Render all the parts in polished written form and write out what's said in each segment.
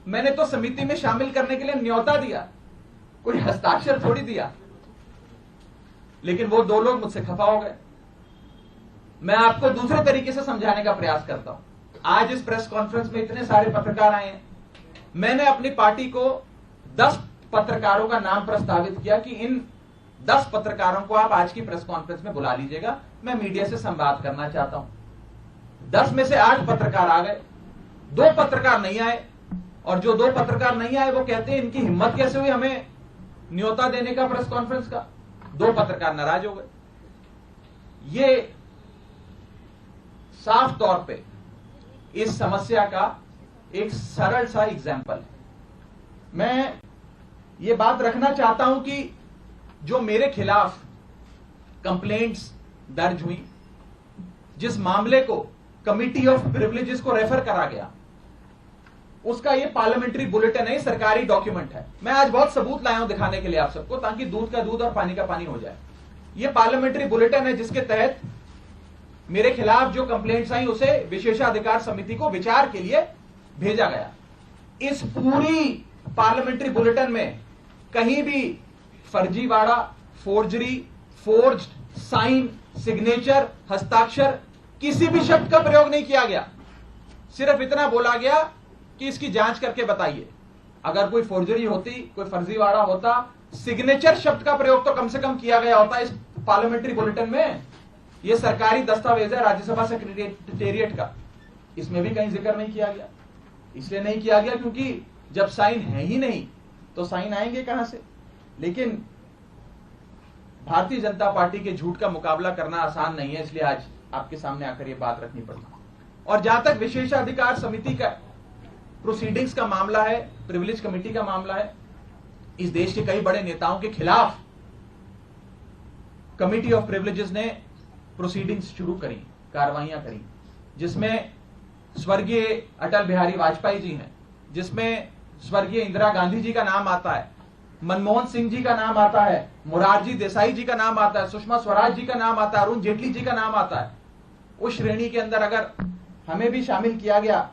मैंने तो समिति में शामिल करने के लिए न्योता दिया, कोई हस्ताक्षर थोड़ी दिया। लेकिन वो दो लोग मुझसे खफा हो गए। मैं आपको दूसरे तरीके से समझाने का प्रयास करता हूं। आज इस प्रेस कॉन्फ्रेंस में इतने सारे पत्रकार आए हैं, मैंने अपनी पार्टी को 10 पत्रकारों का नाम प्रस्तावित किया कि इन 10 पत्रकारों को आप आज की प्रेस कॉन्फ्रेंस में बुला लीजिएगा, मैं मीडिया से संवाद करना चाहता हूं। 10 में से 8 पत्रकार आ गए, 2 पत्रकार नहीं आए, और जो 2 पत्रकार नहीं आए वो कहते हैं इनकी हिम्मत कैसे हुई हमें न्योता देने का प्रेस कॉन्फ्रेंस का। 2 पत्रकार नाराज हो गए। ये साफ तौर पे इस समस्या का एक सरल सा एग्जाम्पल है। मैं ये बात रखना चाहता हूं कि जो मेरे खिलाफ कंप्लेंट्स दर्ज हुई, जिस मामले को कमिटी ऑफ प्रिविलेजेस को रेफर करा गया, उसका ये पार्लियामेंट्री बुलेटिन है, सरकारी डॉक्यूमेंट है। मैं आज बहुत सबूत लाया हूं दिखाने के लिए आप सबको, ताकि दूध का दूध और पानी का पानी हो जाए। ये पार्लियामेंट्री बुलेटिन है जिसके तहत मेरे खिलाफ जो कंप्लेंट्स आई उसे विशेषाधिकार समिति को विचार के लिए भेजा गया। इस पूरी पार्लियामेंट्री बुलेटिन में कहीं भी फर्जीवाड़ा, फोर्जरी, फोर्ज्ड साइन, सिग्नेचर, हस्ताक्षर, किसी भी शब्द का प्रयोग नहीं किया गया। सिर्फ इतना बोला गया कि इसकी जांच करके बताइए। अगर कोई फोर्जरी होती, कोई फर्जीवाड़ा होता, सिग्नेचर शब्द का प्रयोग तो कम से कम किया गया होता इस पार्लियामेंट्री बुलेटिन में। यह सरकारी दस्तावेज है राज्यसभा सेक्रेटेरिएट का, इसमें भी कहीं जिक्र नहीं किया गया। इसलिए नहीं किया गया क्योंकि जब साइन है ही नहीं तो साइन आएंगे कहां से। लेकिन भारतीय जनता पार्टी के झूठ का मुकाबला करना आसान नहीं है, इसलिए आज आपके सामने आकर यह बात रखनी पड़ी। और जहां तक विशेषाधिकार समिति का प्रोसीडिंग्स का मामला है, प्रिविलेज कमेटी का मामला है, इस देश के कई बड़े नेताओं के खिलाफ कमिटी ऑफ प्रिविलेजेस ने प्रोसीडिंग्स शुरू करी, कार्रवाइयां करी, जिसमें स्वर्गीय अटल बिहारी वाजपेयी जी हैं, जिसमें स्वर्गीय इंदिरा गांधी जी का नाम आता है, मनमोहन सिंह जी का नाम आता है, मोरारजी देसाई जी का नाम आता है, सुषमा स्वराज जी का नाम आता है, अरुण जेटली जी का नाम आता है। उस श्रेणी के अंदर अगर हमें भी शामिल किया गया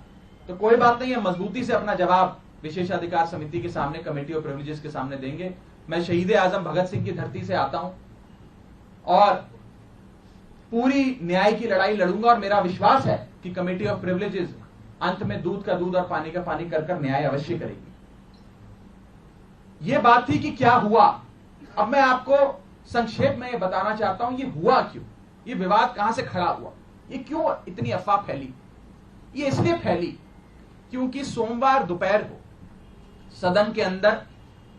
तो कोई बात नहीं है, मजबूती से अपना जवाब विशेषाधिकार समिति के सामने, कमेटी ऑफ प्रिविलेजेस के सामने देंगे। मैं शहीद आजम भगत सिंह की धरती से आता हूं और पूरी न्याय की लड़ाई लड़ूंगा, और मेरा विश्वास है कि कमेटी ऑफ प्रिविलेजेस अंत में दूध का दूध और पानी का पानी कर न्याय अवश्य करेगी। यह बात थी कि क्या हुआ। अब मैं आपको संक्षेप में यह बताना चाहता हूं, यह हुआ क्यों, यह विवाद कहां से खड़ा हुआ, यह क्यों इतनी अफवाह फैली। यह इसलिए फैली क्योंकि सोमवार दोपहर को सदन के अंदर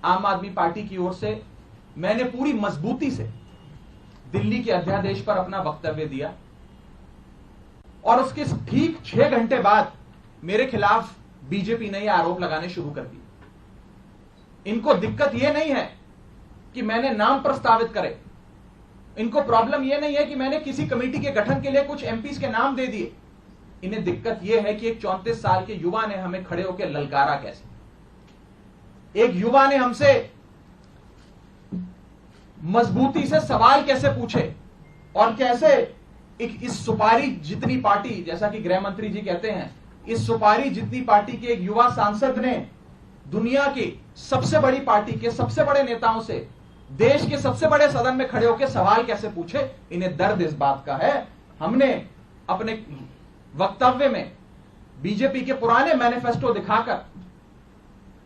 आम आदमी पार्टी की ओर से मैंने पूरी मजबूती से दिल्ली के अध्यादेश पर अपना वक्तव्य दिया, और उसके ठीक 6 घंटे बाद मेरे खिलाफ बीजेपी ने यह आरोप लगाने शुरू कर दिए। इनको दिक्कत यह नहीं है कि मैंने नाम प्रस्तावित करे, इनको प्रॉब्लम यह नहीं है कि मैंने किसी कमेटी के गठन के लिए कुछ एमपीज के नाम दे दिए। इन्हें दिक्कत यह है कि एक 34 साल के युवा ने हमें खड़े होकर ललकारा कैसे, एक युवा ने हमसे मजबूती से सवाल कैसे पूछे, और कैसे इस सुपारी जितनी पार्टी, जैसा कि गृह मंत्री जी कहते हैं, इस सुपारी जितनी पार्टी के एक युवा सांसद ने दुनिया की सबसे बड़ी पार्टी के सबसे बड़े नेताओं से देश के सबसे बड़े सदन में खड़े होकर सवाल कैसे पूछे। इन्हें दर्द इस बात का है। हमने अपने वक्तव्य में बीजेपी के पुराने मैनिफेस्टो दिखाकर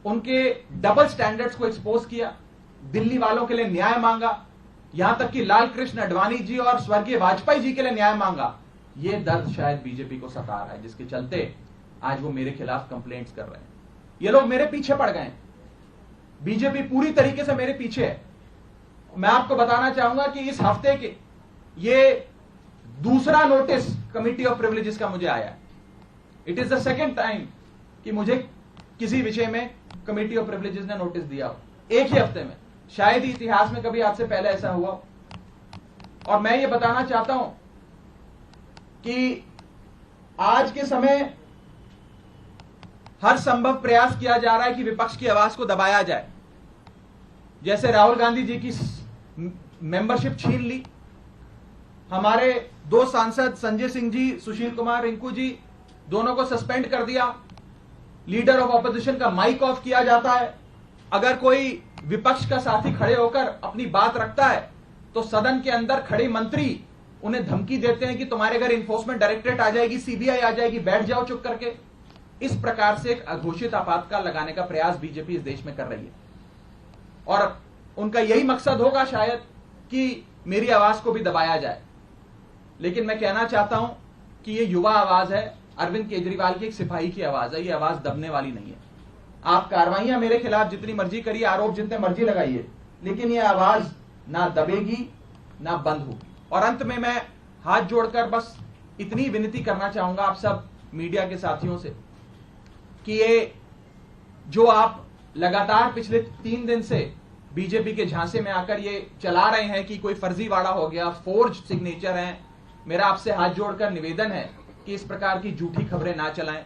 उनके डबल स्टैंडर्ड्स को एक्सपोज किया, दिल्ली वालों के लिए न्याय मांगा, यहां तक कि लाल कृष्ण आडवाणी जी और स्वर्गीय वाजपेयी जी के लिए न्याय मांगा। यह दर्द शायद बीजेपी को सता रहा है, जिसके चलते आज वो मेरे खिलाफ कंप्लेंट्स कर रहे हैं। ये लोग मेरे पीछे पड़ गए, बीजेपी पूरी तरीके से मेरे पीछे है। मैं आपको बताना चाहूंगा कि इस हफ्ते के ये दूसरा नोटिस कमिटी ऑफ प्रिविलेजेस का मुझे आया है। It is the second time कि मुझे किसी विषय में कमिटी ऑफ प्रिविलेजेस ने नोटिस दिया हो एक ही हफ्ते में। शायद ही इतिहास में कभी आज से पहले ऐसा हुआ। और मैं ये बताना चाहता हूं कि आज के समय हर संभव प्रयास किया जा रहा है कि विपक्ष की आवाज को दबाया जाए। जैसे राहुल गांधी जी की मेंबरशिप छीन ली, हमारे 2 सांसद संजय सिंह जी, सुशील कुमार रिंकू जी, दोनों को सस्पेंड कर दिया। लीडर ऑफ ऑपोजिशन का माइक ऑफ किया जाता है। अगर कोई विपक्ष का साथी खड़े होकर अपनी बात रखता है तो सदन के अंदर खड़े मंत्री उन्हें धमकी देते हैं कि तुम्हारे घर इन्फोर्समेंट डायरेक्टरेट आ जाएगी, सीबीआई आ जाएगी, बैठ जाओ चुप करके। इस प्रकार से एक अघोषित आपातकाल लगाने का प्रयास बीजेपी इस देश में कर रही है और उनका यही मकसद होगा शायद कि मेरी आवाज को भी दबाया जाए। लेकिन मैं कहना चाहता हूं कि यह युवा आवाज है, अरविंद केजरीवाल की एक सिपाही की आवाज है, यह आवाज दबने वाली नहीं है। आप कार्रवाइयां मेरे खिलाफ जितनी मर्जी करिए, आरोप जितने मर्जी लगाइए, लेकिन यह आवाज ना दबेगी ना बंद होगी। और अंत में मैं हाथ जोड़कर बस इतनी विनती करना चाहूंगा आप सब मीडिया के साथियों से कि ये जो आप लगातार पिछले 3 दिन से बीजेपी के झांसे में आकर ये चला रहे हैं कि कोई फर्जीवाड़ा हो गया, फोर्ज सिग्नेचर हैं, मेरा आपसे हाथ जोड़कर निवेदन है कि इस प्रकार की झूठी खबरें ना चलाएं।